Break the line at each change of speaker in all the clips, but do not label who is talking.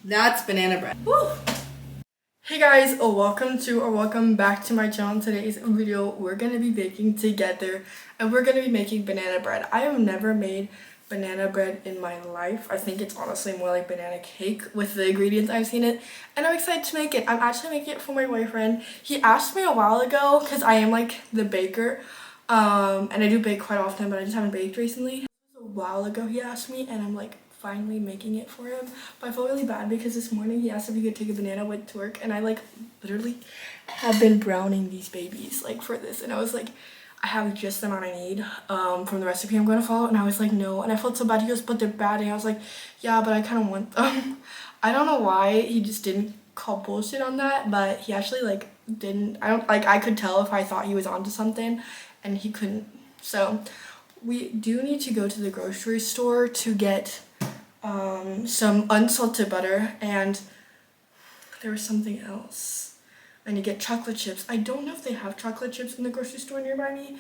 That's banana bread. Woo! Hey guys, welcome back to my channel. Today's video, we're gonna be baking together and we're gonna be making banana bread. I have never made banana bread in my life. I think it's honestly more like banana cake with the ingredients I've seen it, and I'm excited to make it. I'm actually making it for my boyfriend. He asked me a while ago because I am like the baker, and I do bake quite often, but I just haven't baked recently. A while ago he asked me, and I'm like finally making it for him. But I feel really bad because this morning he asked if he could take a banana with to work, and I like literally have been browning these babies like for this, and I was like, I have just the amount I need from the recipe I'm going to follow, and I was like, no, and I felt so bad. He goes, but they're bad, and I was like, yeah, but I kind of want them. I don't know why he just didn't call bullshit on that, but he actually like didn't. I could tell if I thought he was onto something, and he couldn't. So we do need to go to the grocery store to get some unsalted butter, and there was something else. And you get chocolate chips. I don't know if they have chocolate chips in the grocery store nearby me,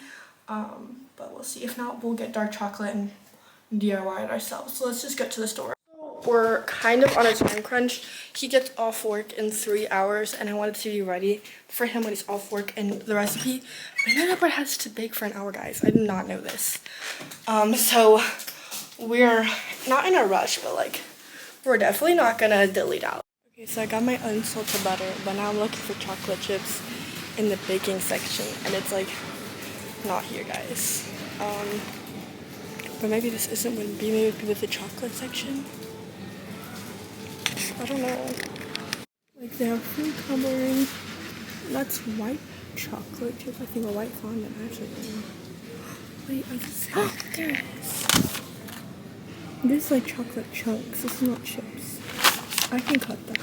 but we'll see. If not, we'll get dark chocolate and DIY it ourselves. So let's just get to the store. We're kind of on a time crunch. He gets off work in 3 hours, and I wanted to be ready for him when he's off work. And the recipe, banana bread has to bake for an hour, guys. I did not know this. So we're not in a rush, but like we're definitely not gonna delete out. Okay, so I got my unsalted butter, but now I'm looking for chocolate chips in the baking section, and it's like not here, guys. But maybe this wouldn't be, maybe it would be with the chocolate section. I don't know. Like they have food coloring. That's white chocolate chips, I think, or white fondant. I actually don't know. Wait, I just there it is. This is like chocolate chunks. This is not chips. I can cut that.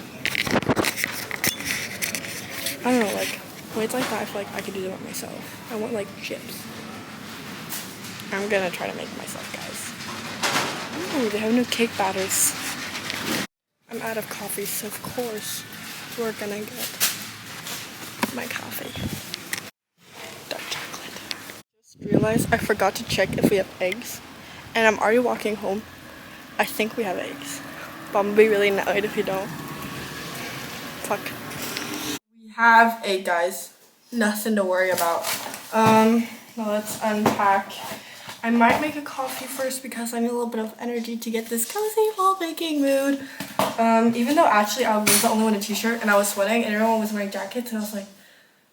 I don't know, like weights like that, I feel like I could do that myself. I want like chips. I'm gonna try to make it myself, guys. Oh, they have no cake batters. I'm out of coffee, so of course we're gonna get my coffee. Dark chocolate. Just realized I forgot to check if we have eggs, and I'm already walking home. I think we have eggs, but I'm gonna be really annoyed if you don't. Fuck. We have egg, guys. Nothing to worry about. Now let's unpack. I might make a coffee first because I need a little bit of energy to get this cozy fall baking mood. Even though actually I was the only one in a t-shirt and I was sweating and everyone was wearing jackets, and I was like,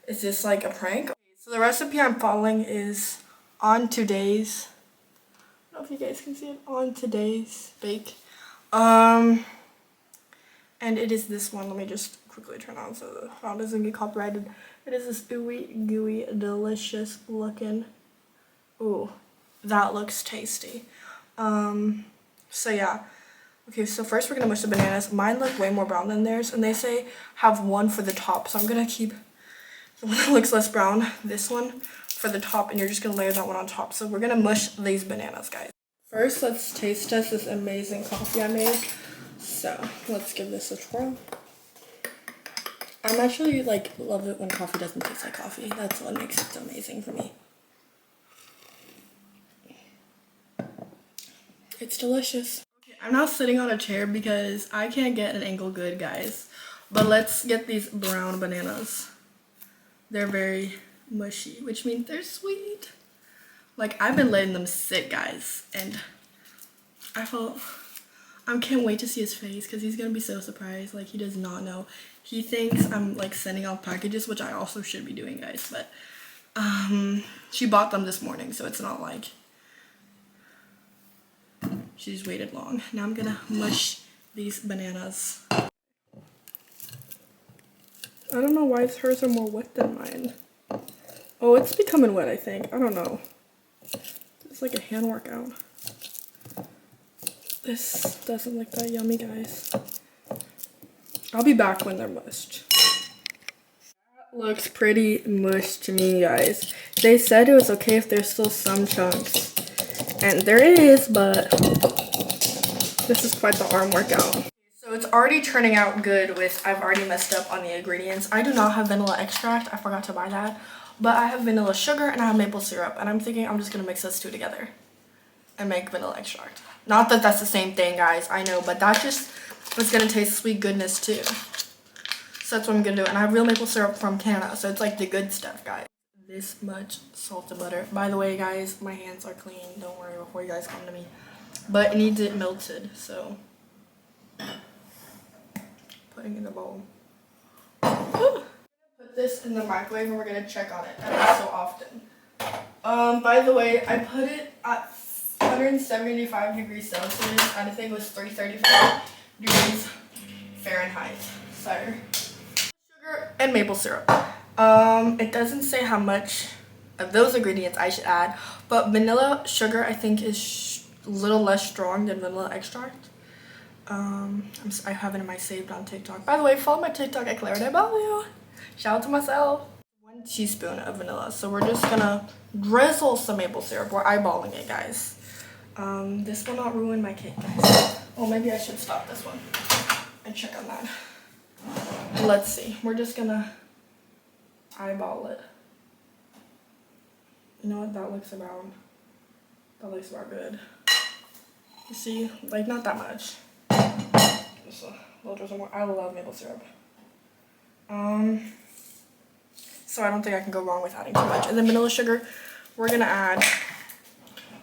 is this like a prank? Okay, so the recipe I'm following is on today's, I don't know if you guys can see it, on today's bake. And it is this one. Let me just quickly turn on so the font doesn't get copyrighted. It is this ooey gooey delicious looking. Ooh, that looks tasty. So yeah. Okay, so first we're gonna mush the bananas. Mine look way more brown than theirs, and they say have one for the top. So I'm gonna keep the one that looks less brown, this one, for the top, and you're just gonna layer that one on top. So we're gonna mush these bananas, guys. First, let's taste test this amazing coffee I made. So let's give this a twirl. I'm actually like love it when coffee doesn't taste like coffee. That's what makes it so amazing for me. It's delicious. Okay, I'm now sitting on a chair because I can't get an angle good, guys. But let's get these brown bananas. They're very mushy, which means they're sweet. Like, I've been letting them sit, guys, and I can't wait to see his face because he's gonna be so surprised. Like, he does not know. He thinks I'm like sending out packages, which I also should be doing, guys, but she bought them this morning, so it's not like she's waited long. Now I'm gonna mush these bananas. I don't know why hers are more wet than mine. Oh, it's becoming wet, I think. I don't know. It's like a hand workout. This doesn't look that yummy, guys. I'll be back when they're mushed. That looks pretty mushed to me, guys. They said it was okay if there's still some chunks. And there is, but this is quite the arm workout. So it's already turning out good with, I've already messed up on the ingredients. I do not have vanilla extract. I forgot to buy that. But I have vanilla sugar and I have maple syrup. And I'm thinking I'm just going to mix those two together and make vanilla extract. Not that that's the same thing, guys. I know, but that just It's gonna taste sweet goodness too. So that's what I'm gonna do. And I have real maple syrup from Canada, so it's like the good stuff, guys. This much salt and butter. By the way, guys, my hands are clean. Don't worry before you guys come to me. But it needs it melted, so putting in the bowl. Put this in the microwave and we're gonna check on it every so often. By the way, I put it at 175 degrees Celsius, and I think it was 335 degrees Fahrenheit. So, sugar and maple syrup. It doesn't say how much of those ingredients I should add, but vanilla sugar I think is a little less strong than vanilla extract. I have it in my saved on TikTok. By the way, follow my TikTok at Claire de Bellevue. Shout out to myself. 1 teaspoon of vanilla. So we're just gonna drizzle some maple syrup. We're eyeballing it, guys. This will not ruin my cake, guys. Oh, maybe I should stop this one and check on that. Let's see. We're just gonna eyeball it. You know what? That looks about good. You see, like not that much. Just a little drizzle more. I love maple syrup. So I don't think I can go wrong with adding too much. And then vanilla sugar, we're gonna add,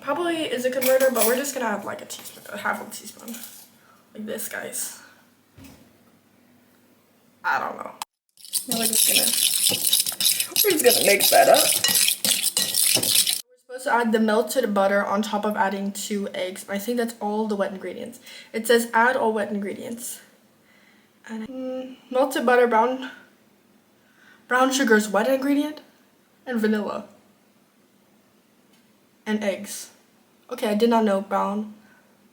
probably is a converter, but we're just gonna add like a teaspoon, half a teaspoon. Like this, guys. I don't know. Now we're just gonna mix that up. We're supposed to add the melted butter on top of adding 2 eggs. I think that's all the wet ingredients. It says add all wet ingredients. And melted butter, brown sugar is wet ingredient, and vanilla, and eggs. Okay, I did not know brown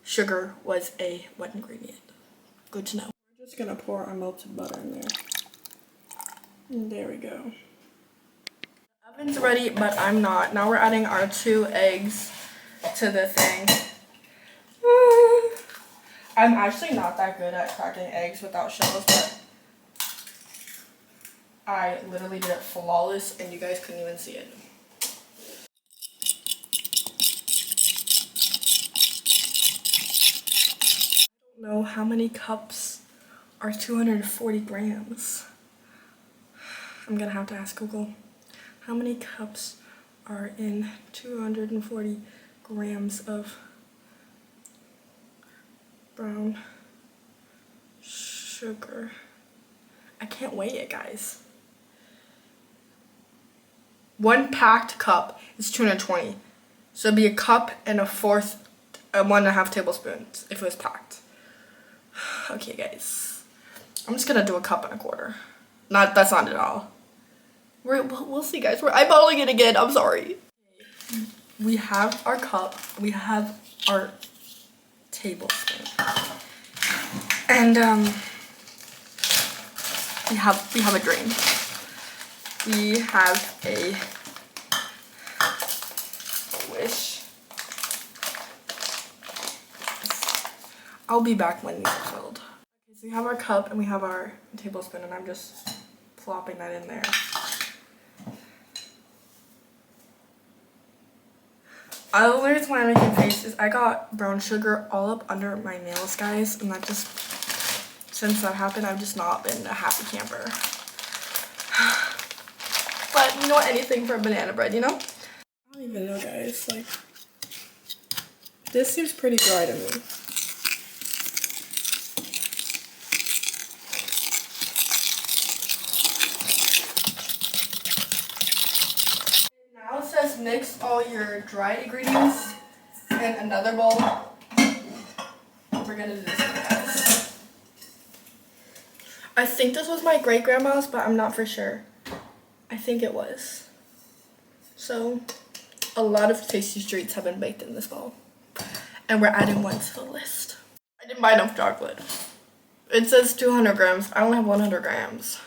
sugar was a wet ingredient. Good to know. We're just gonna pour our melted butter in there. And there we go. The oven's ready, but I'm not. Now we're adding our 2 eggs to the thing. I'm actually not that good at cracking eggs without shells, but I literally did it flawless and you guys couldn't even see it. I don't know how many cups are 240 grams. I'm gonna have to ask Google. How many cups are in 240 grams of brown sugar? I can't weigh it, guys. 1 packed cup is 220. So it'd be a cup and 1.5 tablespoons if it was packed. Okay, guys. I'm just gonna do a cup and a quarter. That's not at all. We'll see, guys. We're eyeballing it again. I'm sorry. We have our cup. We have our tablespoon. And we have a drain. We have a wish. I'll be back when these are filled. Okay, so we have our cup and we have our tablespoon, and I'm just plopping that in there. The only reason why I'm making faces, I got brown sugar all up under my nails, guys, and that just, since that happened, I've just not been a happy camper. But you know what, anything for banana bread, you know? I don't even know, guys, like, this seems pretty dry to me. Now it says mix all your dry ingredients in another bowl. We're gonna do this one, guys. I think this was my great-grandma's, but I'm not for sure. I think it was. So, a lot of tasty treats have been baked in this bowl. And we're adding 1 to the list. I didn't buy enough chocolate. It says 200 grams. I only have 100 grams.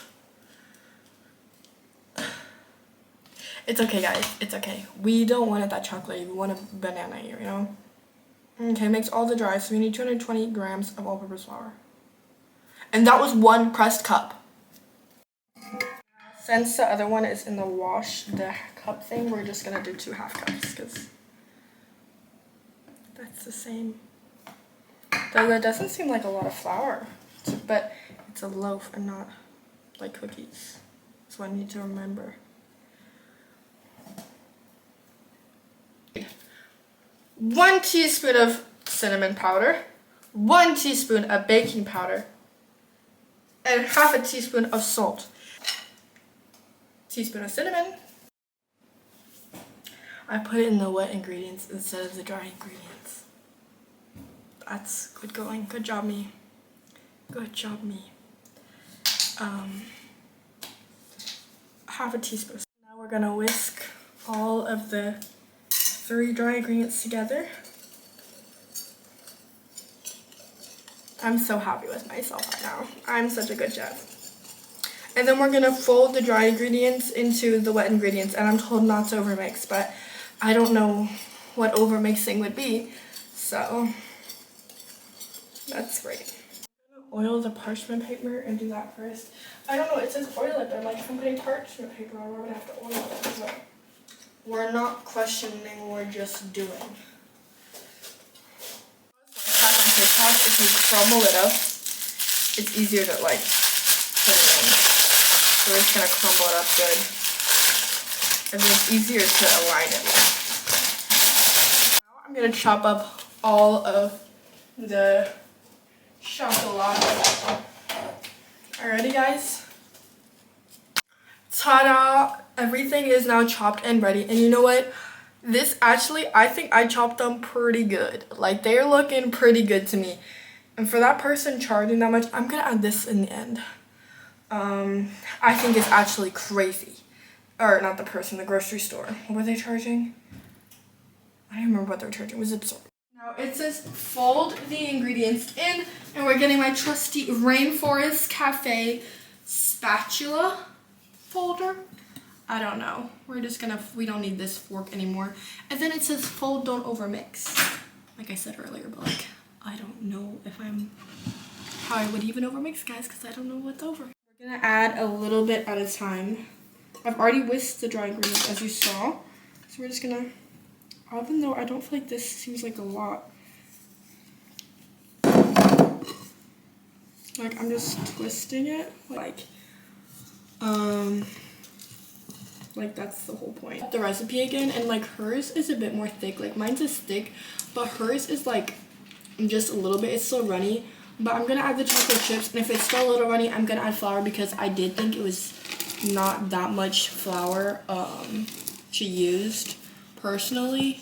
It's okay, guys. It's okay. We don't want it that chocolatey. We want a banana here, you know? Okay, mix all the dry. So we need 220 grams of all-purpose flour. And that was 1 pressed cup. Since the other one is in the wash the cup thing, we're just gonna do 2 half cups because that's the same. Though that doesn't seem like a lot of flour, but it's a loaf and not like cookies. So I need to remember. 1 teaspoon of cinnamon powder, 1 teaspoon of baking powder, and half a teaspoon of salt. Teaspoon of cinnamon. I put it in the wet ingredients instead of the dry ingredients. That's good going. Good job, me. Good job, me. Half a teaspoon. Now we're gonna whisk all of the 3 dry ingredients together. I'm so happy with myself right now. I'm such a good chef. And then we're gonna fold the dry ingredients into the wet ingredients, and I'm told not to overmix, but I don't know what overmixing would be, so that's great. I'm gonna oil the parchment paper and do that first. I don't know, it says oil it, but like if I'm putting parchment paper on, we're gonna have to oil it as well. We're not questioning, we're just doing. If you crumble it up, it's easier to like put it in. So we're just gonna crumble it up good. And then it's easier to align it with. Now I'm gonna chop up all of the chocolate. Alrighty guys. Ta-da! Everything is now chopped and ready. And you know what? This actually, I think I chopped them pretty good. Like, they're looking pretty good to me. And for that person charging that much, I'm gonna add this in the end. I think it's actually crazy. Or not the person, the grocery store. What were they charging? I don't remember what they were charging. It was absurd. Now it says fold the ingredients in, and we're getting my trusty Rainforest Cafe spatula folder. I don't know. We're just gonna, we don't need this fork anymore. And then it says fold, don't overmix. Like I said earlier, but like, I don't know if how I would even overmix, guys, because I don't know what's over. We're gonna add a little bit at a time. I've already whisked the dry ingredients, as you saw. So we're just gonna, even though I don't feel like this seems like a lot. Like, I'm just twisting it, like that's the whole point. The recipe again, and like hers is a bit more thick. Like mine's is thick, but hers is like just a little bit. It's still runny, but I'm gonna add the chocolate chips, and if it's still a little runny, I'm gonna add flour because I did think it was not that much flour she used personally.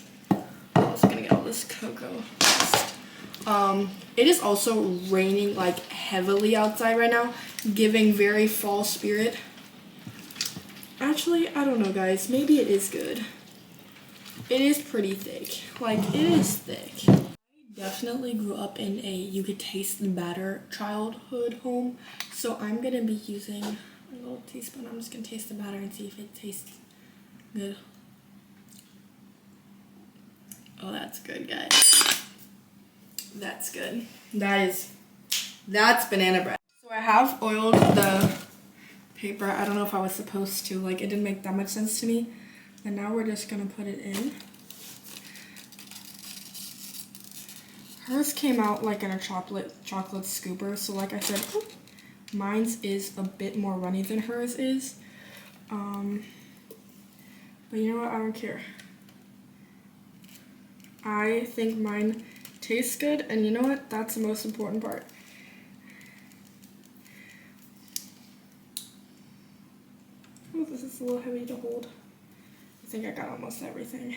I'm also gonna get all this cocoa dust. It is also raining like heavily outside right now, giving very fall spirit. Actually, I don't know, guys. Maybe it is good. It is pretty thick. Like, it is thick. I definitely grew up in a you could taste the batter childhood home. So I'm going to be using a little teaspoon. I'm just going to taste the batter and see if it tastes good. Oh, that's good, guys. That's good. That's banana bread. So I have oiled the paper. I don't know if I was supposed to, like, it didn't make that much sense to me. And now we're just gonna put it in. Hers came out like in a chocolate scooper, so like I said, mine's is a bit more runny than hers is. But you know what, I don't care. I think mine tastes good, and you know what, that's the most important part. Oh, this is a little heavy to hold. I think I got almost everything.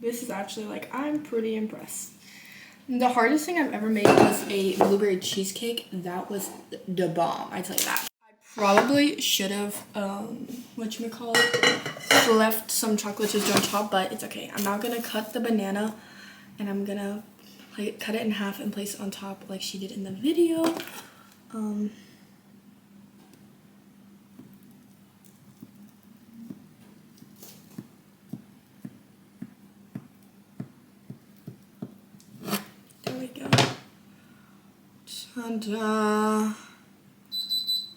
This is actually, like, I'm pretty impressed. The hardest thing I've ever made was a blueberry cheesecake. That was the bomb, I tell you that. I probably should have, left some chocolate chips on top, but it's okay. I'm now gonna cut the banana, and I'm gonna cut it in half and place it on top like she did in the video. There we go. Ta-da.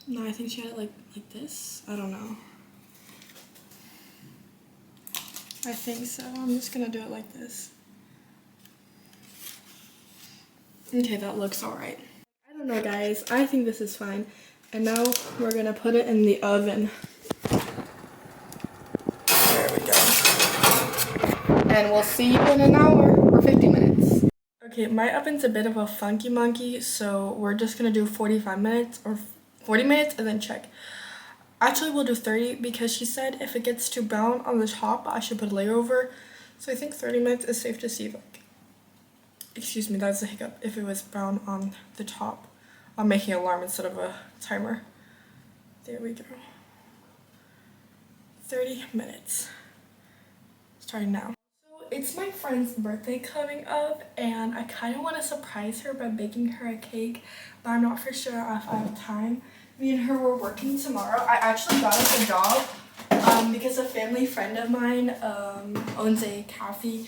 No, I think she had it like this. I don't know. I think so. I'm just gonna do it like this. Okay, that looks alright. I don't know, guys. I think this is fine. And now we're gonna put it in the oven. There we go. And we'll see you in an hour or 50 minutes. Okay, my oven's a bit of a funky monkey, so we're just gonna do 45 minutes or 40 minutes and then check. Actually, we'll do 30 because she said if it gets too brown on the top, I should put a layer over. So I think 30 minutes is safe to see. Like, excuse me, that's a hiccup. If it was brown on the top, I'm making an alarm instead of a timer. There we go. 30 minutes. Starting now. So it's my friend's birthday coming up, and I kind of want to surprise her by baking her a cake, but I'm not for sure if I have time. Me and her were working tomorrow. I actually got us a job because a family friend of mine owns a coffee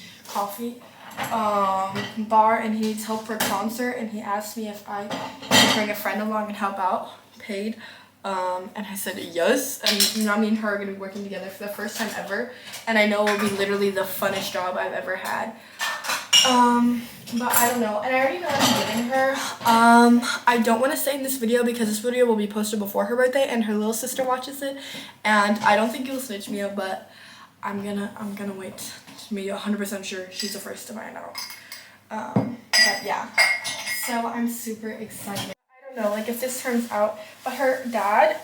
bar, and he needs help for a concert, and he asked me if I could bring a friend along and help out, paid. And I said yes, and now me and her are gonna be working together for the first time ever, and I know it will be literally the funnest job I've ever had. But I don't know, and I already know what I'm giving her. I don't want to say in this video because this video will be posted before her birthday and her little sister watches it, and I don't think you'll snitch me up, but I'm gonna wait to be 100% sure she's the first to find out. But yeah, so I'm super excited. I don't know, like if this turns out, but her dad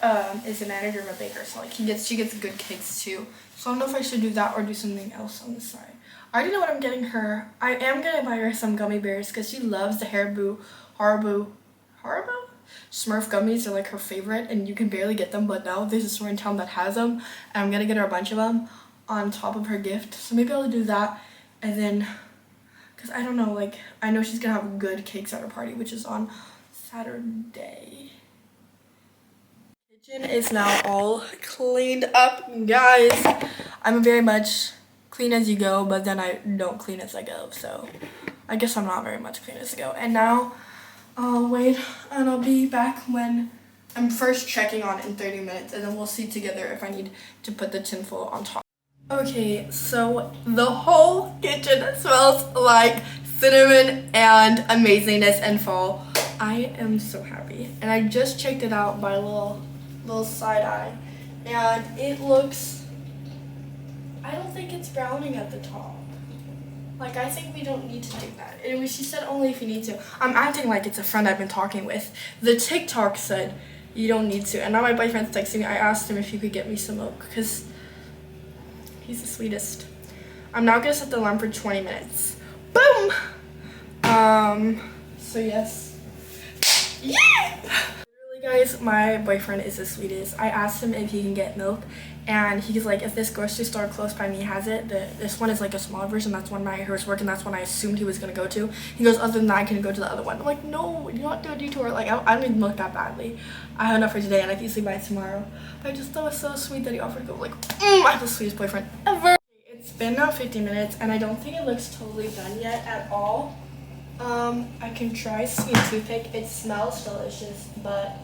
is a manager of a baker, so like she gets good cakes too. So I don't know if I should do that or do something else on the side. I already know what I'm getting her. I am gonna buy her some gummy bears because she loves the Haribo Smurf gummies. They're like her favorite, and you can barely get them, but now there's a store in town that has them, and I'm gonna get her a bunch of them on top of her gift. So maybe I'll do that, and then, because I don't know, like I know she's gonna have good cakes at her party, which is on Saturday. Kitchen is now all cleaned up, guys. I'm very much clean as you go, but then I don't clean as I go, so I guess I'm not very much clean as I go. And now I'll wait, and I'll be back when I'm first checking on in 30 minutes, and then we'll see together if I need to put the tinfoil on top. Okay, so the whole kitchen smells like cinnamon and amazingness and fall. I am so happy, and I just checked it out by a little side eye, and it looks, I don't think it's browning at the top. Like, I think we don't need to do that. Anyway, she said only if you need to. I'm acting like it's a friend I've been talking with. The TikTok said you don't need to, and now my boyfriend's texting me. I asked him if he could get me some milk because he's the sweetest. I'm now gonna set the alarm for 20 minutes. Boom! So yes. Yeah! Literally, guys, my boyfriend is the sweetest. I asked him if he can get milk, and he's like, if this grocery store close by me has it, this one is like a smaller version, that's one my hers work, and that's one I assumed he was gonna go to. He goes, other than that, I can go to the other one. I'm like, no, you don't do a detour. Like, I don't need milk that badly. I have enough for today, and I can easily buy it tomorrow. But I just thought it was so sweet that he offered to go. Like, I have the sweetest boyfriend ever. It's been now 50 minutes, and I don't think it looks totally done yet at all. I can try sweet toothpick. It smells delicious, but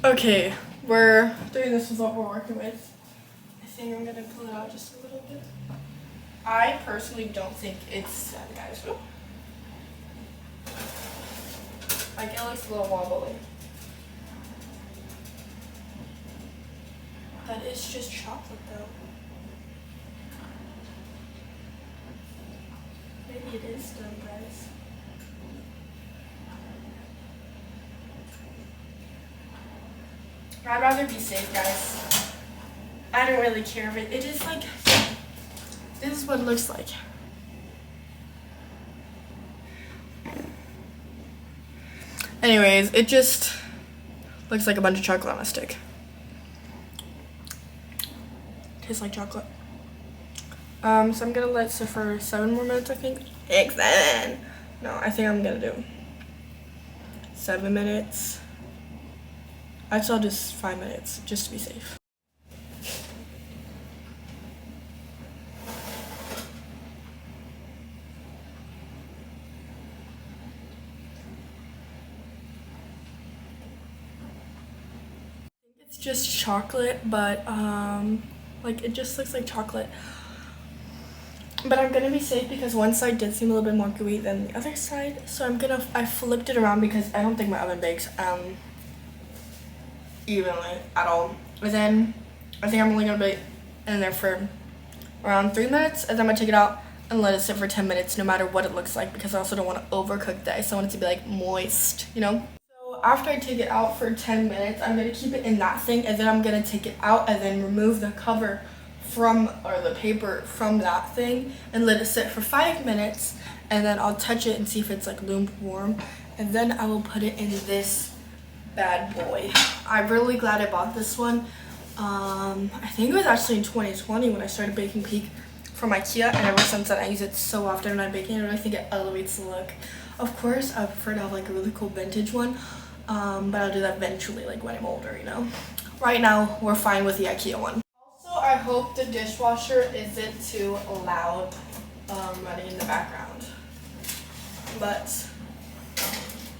okay, we're doing this with what we're working with. I think I'm gonna pull it out just a little bit. I personally don't think it's done, guys. Ooh. Like, it looks a little wobbly. But it's just chocolate though. Maybe it is done, guys. I'd rather be safe, guys. I don't really care if it is like, this is what it looks like. Anyways, it just looks like a bunch of chocolate on a stick. Tastes like chocolate. So I'm gonna let it sit for 7 more minutes, I think. 7. No, I think I'm gonna do 7 minutes. Actually, I'll do 5 minutes, just to be safe. It's just chocolate, but like it just looks like chocolate. But I'm gonna be safe because one side did seem a little bit more gooey than the other side. So I flipped it around because I don't think my oven bakes evenly at all. And then I think I'm only gonna be in there for around 3 minutes, and then I'm gonna take it out and let it sit for 10 minutes no matter what it looks like, because I also don't want to overcook the ice. I want it to be like moist, you know? So after I take it out for 10 minutes, I'm gonna keep it in that thing, and then I'm gonna take it out and then remove the cover from, or the paper from that thing, and let it sit for 5 minutes, and then I'll touch it and see if it's like lukewarm, and then I will put it in this bad boy. I'm really glad I bought this one. I think it was actually in 2020 when I started baking Peak from IKEA, and ever since then I use it so often when I'm baking. I really think it elevates the look. Of course, I prefer to have like a really cool vintage one, but I'll do that eventually, like when I'm older, you know. Right now, we're fine with the IKEA one. Also, I hope the dishwasher isn't too loud running in the background. But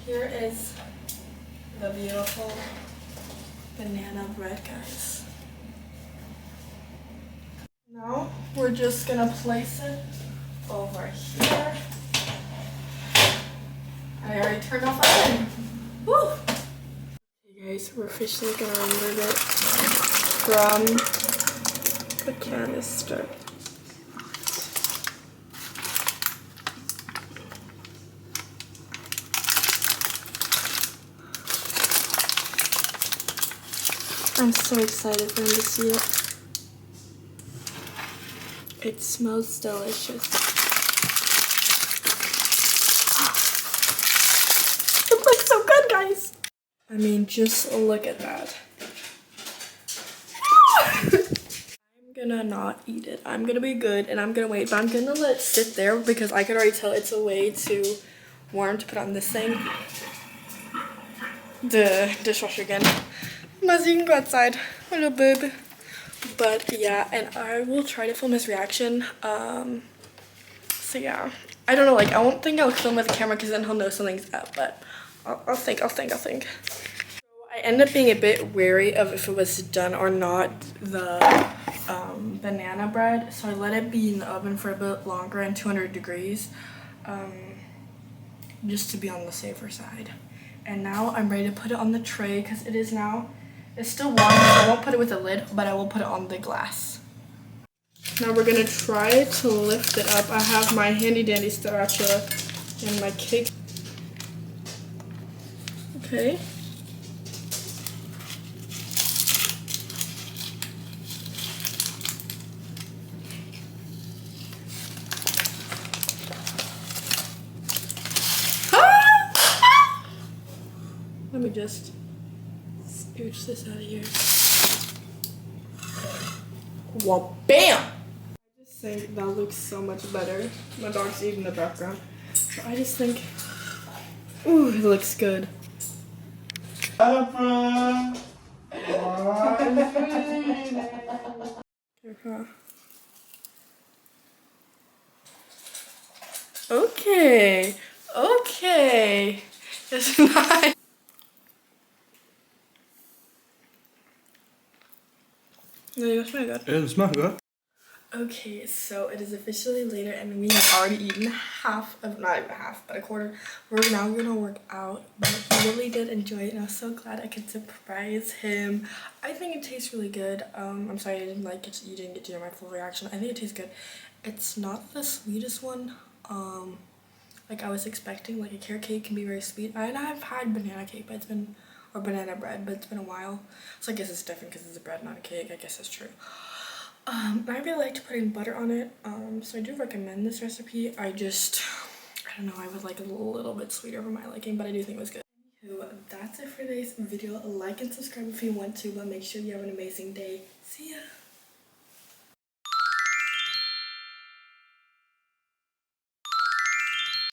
here is the beautiful banana bread, guys. Now we're just gonna place it over here. I already turned off my oven. Woo! Okay guys, we're officially gonna remove it from the canister. I'm so excited for him to see it. It smells delicious. It looks so good, guys. I mean, just look at that. I'm gonna not eat it. I'm gonna be good and I'm gonna wait, but I'm gonna let it sit there because I could already tell it's a way too warm to put on this thing. The dishwasher again. Muzzy, you can go outside. Hello, babe. But yeah, and I will try to film his reaction. So yeah, I don't know, like I won't think I'll film with the camera because then he'll know something's up, but I'll think. So I ended up being a bit wary of if it was done or not, the banana bread, so I let it be in the oven for a bit longer and 200 degrees, just to be on the safer side. And now I'm ready to put it on the tray because it's still warm, so I won't put it with a lid, but I will put it on the glass. Now we're gonna try to lift it up. I have my handy dandy spatula and my cake. Okay. Let me just scooch this out of here. Well, bam! I just think that looks so much better. My dog's eating in the background. But I just think, ooh, it looks good. Okay. It's not. It smells good.
It smells good.
Okay, so it is officially later and we have already eaten half of, not even half, but a quarter. We're now gonna work out, but he really did enjoy it and I was so glad I could surprise him. I think it tastes really good. I'm sorry I didn't like it, you didn't get to hear my full reaction. I think it tastes good. It's not the sweetest one, like I was expecting. Like a carrot cake can be very sweet. And I've had banana cake, but or banana bread, but it's been a while. So I guess it's different because it's a bread, not a cake. I guess that's true. I really like to put in butter on it, so I do recommend this recipe. I don't know, I would like a little bit sweeter for my liking, but I do think it was good. Anywho, that's it for today's video. Like and subscribe if you want to, but make sure you have an amazing day. See ya!